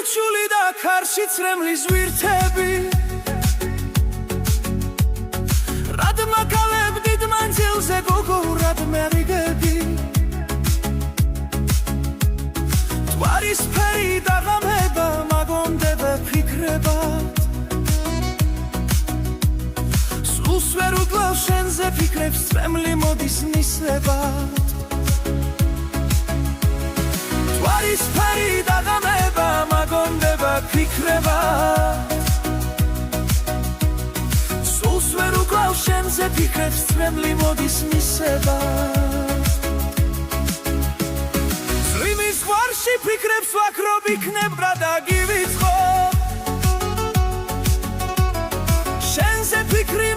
ჩული და ქარში ცრემლის ვირთები რად მაკალებ დიდ მანძილზე გოგო რად მერიდები თვარისფერი დაღამება მაგონდება ფიქრებად სულს ვერ უკლავ შენზე ფიქრებს წვემლი მოდის მისლებად თვარისფერი დაღამება მაგონდება ფიქრებად სულს ვერ უკლავ შენზე ფიქრებს წვემლი მოდის მისლებად წვიმის ზღვარში ფიქრებს ვაქრობ იქნებ რა დაგივიწყო შენზე ფიქრი